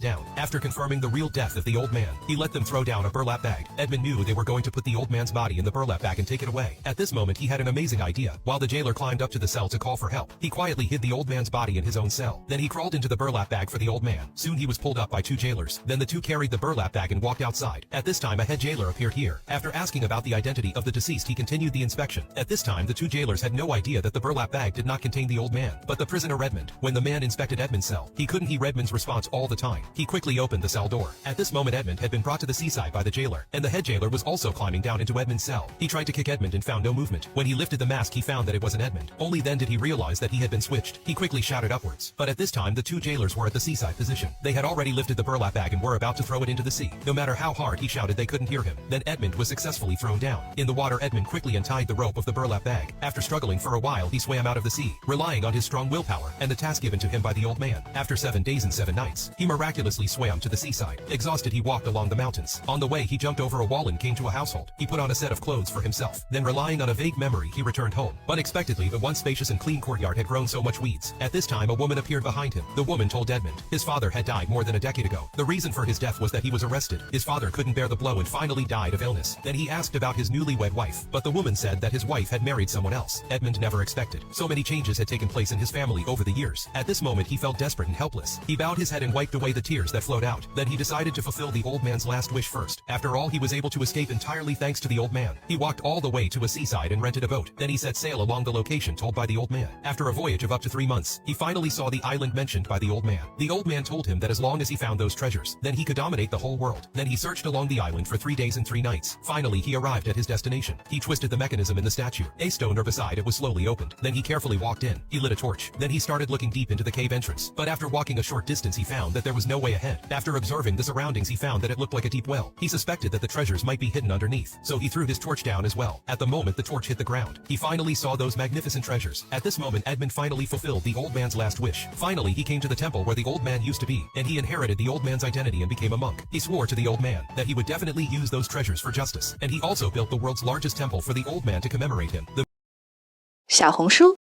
down. After confirming the real death of the old man, he let them throw down a burlap bag. Edmund knew they were going to put the old man's body in the burlap bag and take it away. At this moment he had an amazing idea. While the jailer climbed up to the cell to call for help, he quietly hid the old man's body in his own cell. Then he crawled into the burlap bag for the old man. Soon he was pulled up by two jailers. Then the two carried the burlap bag and walked outside. At this time a head jailer appeared here. After asking about the identity of the deceased, he continued the inspection. At this time the two jailers had no idea that the burlap bag did not contain the old man, but the prisoner Edmund. When the man inspected Edmund's cell, he couldn't hear Edmund's response all the time. He quickly opened the cell door. At this moment Edmund had been brought to the seaside by the jailer, and the head jailer was also climbing down into Edmund's cell. He tried to kick Edmund and found no movement. When he lifted the mask he found that it wasn't Edmund. Only then did he realize that he had been switched. He quickly shouted upwards. But at this time the two jailers were at the seaside position. They had already lifted the burlap bag and were about to throw it into the sea. No matter how hard he shouted they couldn't hear him. Then Edmund was successfully thrown down. In the water Edmund quickly untied the rope of the burlap bag. After struggling for a while he swam out of the sea, relying on his strong willpower and the task given to him by the old man. After 7 days and 7 nights, he miraculously swam to the seaside. Exhausted he walked along the mountains. On the way he jumped over a wall and came to a household. He put on a set of clothes for himself. Then relying on a vague memory he returned home. Unexpectedly the once spacious and clean courtyard had grown so much weeds. At this time a woman appeared behind him. The woman told Edmund his father had died more than a decade ago. The reason for his death was that he was arrested. His father couldn't bear the blow and finally died of illness. Then he asked about his newlywed wife, but the woman said that his wife had married someone else. Edmund never expected. So many changes had taken place in his family over the years. At this moment he felt desperate and helpless. He bowed his head and wiped away the tears that flowed out. Then he decided to fulfill the old man's last wish first. After all, he was able to escape entirely thanks to the old man. He walked all the way to a seaside and rented a boat. Then he set sail along the location told by the old man. After a voyage of up to 3 months, he finally saw the island mentioned by the old man. The old man told him that as long as he found those treasures, then he could dominate the whole world. Then he searched along the island for 3 days and 3 nights. Finally he arrived at his destination. He twisted the mechanism in the statue. A stone or beside it was slowly opened. Then he carefully walked in. He lit a torch. Then he started looking deep into the cave entrance. But after walking a short distance he found that there was no way ahead. After observing the surroundings he found that it looked like a deep well. He suspected that the treasures might be hidden underneath. So he threw his torch down as well. At the moment the torch hit the ground, he finally saw those magnificent treasures. At this moment Edmund finally fulfilled the old man's last wish. Finally he came to the temple where the old man used to be, and he inherited the old man's identity and became a monk. He swore to the old man that he would definitely use those treasures for justice, and he also built the world's largest temple for the old man to commemorate him. 小红书